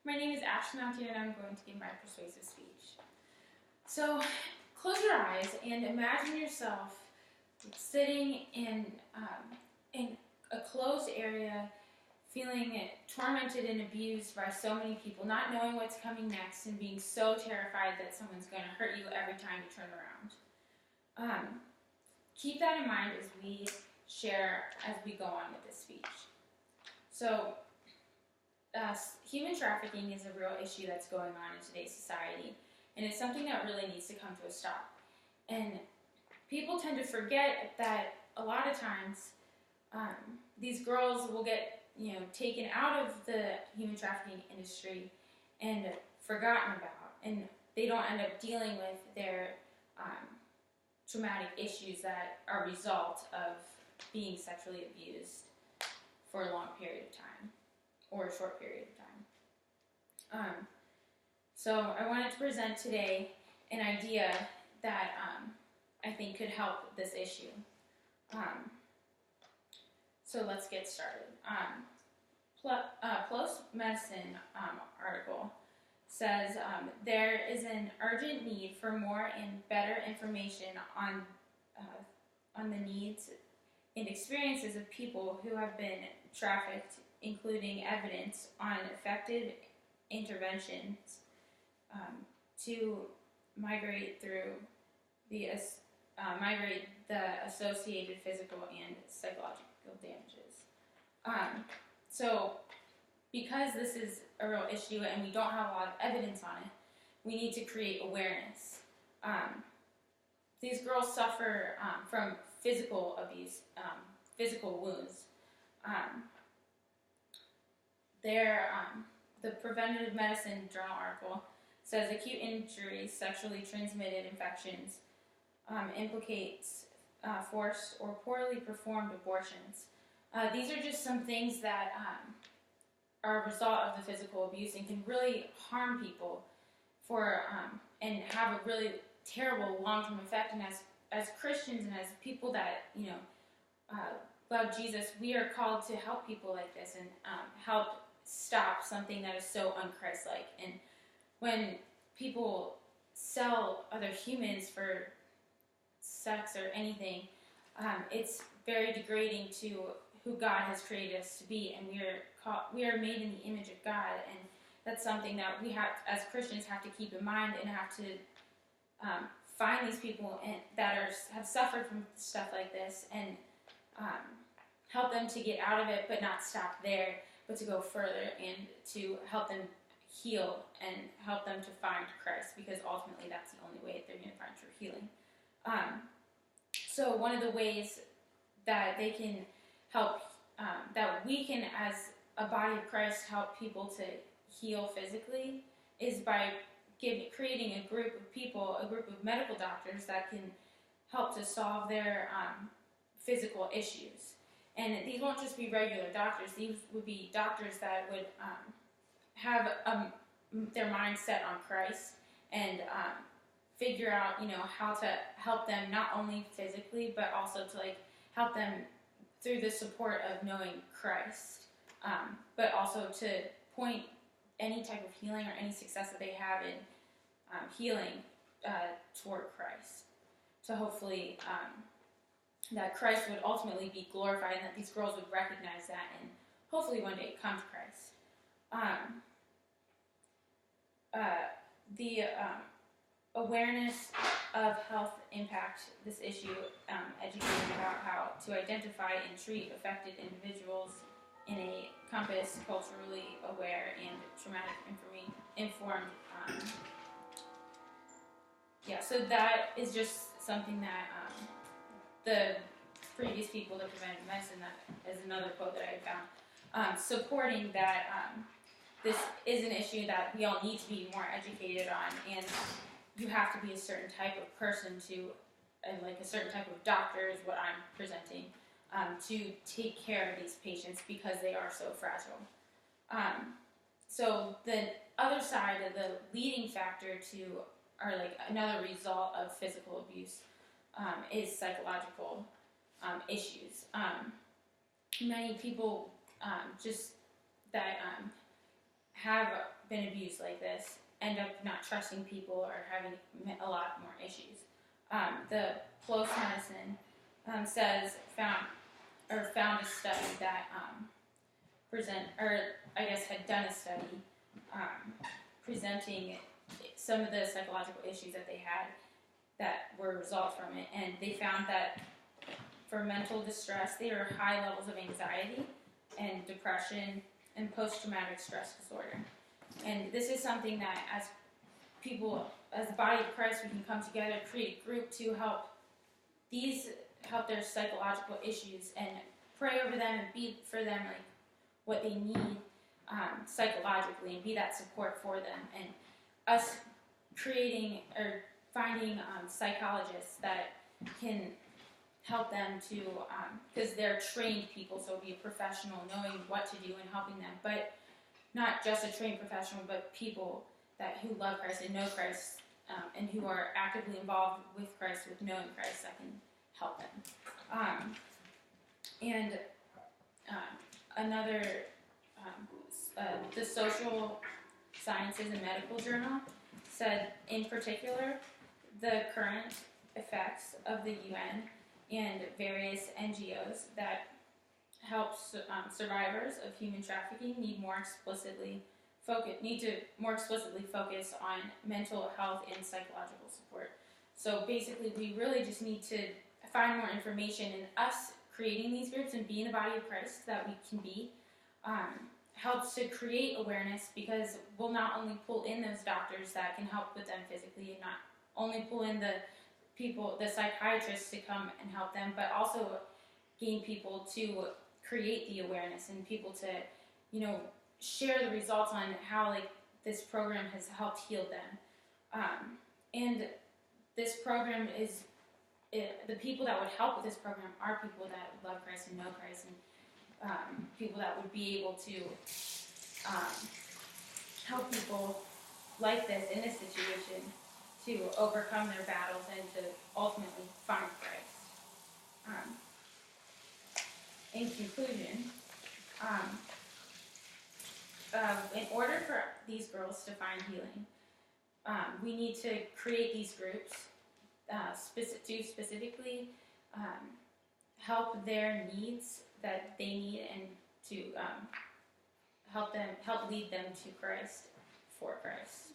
My name is Ashley Mountain and I'm going to give my persuasive speech. So close your eyes and imagine yourself sitting in a closed area, feeling tormented and abused by so many people, not knowing what's coming next and being so terrified that someone's going to hurt you every time you turn around. Keep that in mind as we share, as we go on with this speech. So, human trafficking is a real issue that's going on in today's society, and it's something that really needs to come to a stop. And people tend to forget that a lot of times these girls will get taken out of the human trafficking industry and forgotten about, and they don't end up dealing with their traumatic issues that are a result of being sexually abused for a long period of time or a short period of time. So I wanted to present today an idea that I think could help this issue. So let's get started. Plus Medicine article says there is an urgent need for more and better information on the needs and experiences of people who have been trafficked, including evidence on effective interventions to migrate the associated physical and psychological damages. So because this is a real issue and we don't have a lot of evidence on it, we need to create awareness. These girls suffer from physical abuse, physical wounds. The Preventive Medicine Journal article says acute injuries, sexually transmitted infections, implicates forced or poorly performed abortions. These are just some things that are a result of the physical abuse and can really harm people and have a really terrible long-term effect. And as Christians and as people that love Jesus, we are called to help people like this and help stop something that is so un-Christ-like. And when people sell other humans for sex or anything, it's very degrading to who God has created us to be, and we are made in the image of God, and that's something that we have, as Christians, have to keep in mind and have to find these people that have suffered from stuff like this and help them to get out of it, but not stop there, but to go further and to help them heal and help them to find Christ, because ultimately that's the only way they're going to find true healing. So one of the ways that they can help, that we can, as a body of Christ, help people to heal physically is by creating a group of people, a group of medical doctors that can help to solve their physical issues. And these won't just be regular doctors. These would be doctors that would have their mind set on Christ and figure out, how to help them not only physically, but also to help them through the support of knowing Christ, but also to point any type of healing or any success that they have in healing toward Christ. So hopefully that Christ would ultimately be glorified and that these girls would recognize that and hopefully one day come to Christ. The awareness of health impact this issue, educating about how to identify and treat affected individuals in a compass, culturally aware and traumatic informed. So that is just something that the previous people that prevented medicine, that is another quote that I found, supporting that this is an issue that we all need to be more educated on, and you have to be a certain type of person a certain type of doctor is what I'm presenting, to take care of these patients because they are so fragile. So the other side of the leading factor or another result of physical abuse is psychological issues. Many people just that have been abused like this end up not trusting people or having a lot more issues. The close medicine found a study that had done a study presenting some of the psychological issues that they had that were results from it, and they found that for mental distress, there are high levels of anxiety and depression and post-traumatic stress disorder. And this is something that as people, as the body of Christ, we can come together, create a group to help their psychological issues and pray over them and be for them like what they need psychologically and be that support for them. And us creating or finding psychologists that can help them to, because they're trained people, so be a professional knowing what to do and helping them, but not just a trained professional, but people who love Christ and know Christ and who are actively involved with Christ, with knowing Christ, that can help them. The Social Sciences and Medical Journal said, in particular, the current effects of the UN and various NGOs that help survivors of human trafficking need to more explicitly focus on mental health and psychological support. So basically, we really just need to find more information, and us creating these groups and being the body of Christ that we can be helps to create awareness, because we'll not only pull in those doctors that can help with them physically and not only pull in the psychiatrists to come and help them, but also gain people to create the awareness and people to, share the results on how this program has helped heal them. And this program the people that would help with this program are people that love Christ and know Christ, and people that would be able to help people like this in this situation to overcome their battles and to ultimately find Christ. In conclusion, in order for these girls to find healing, we need to create these groups to specifically help their needs that they need and to help lead them to Christ, for Christ.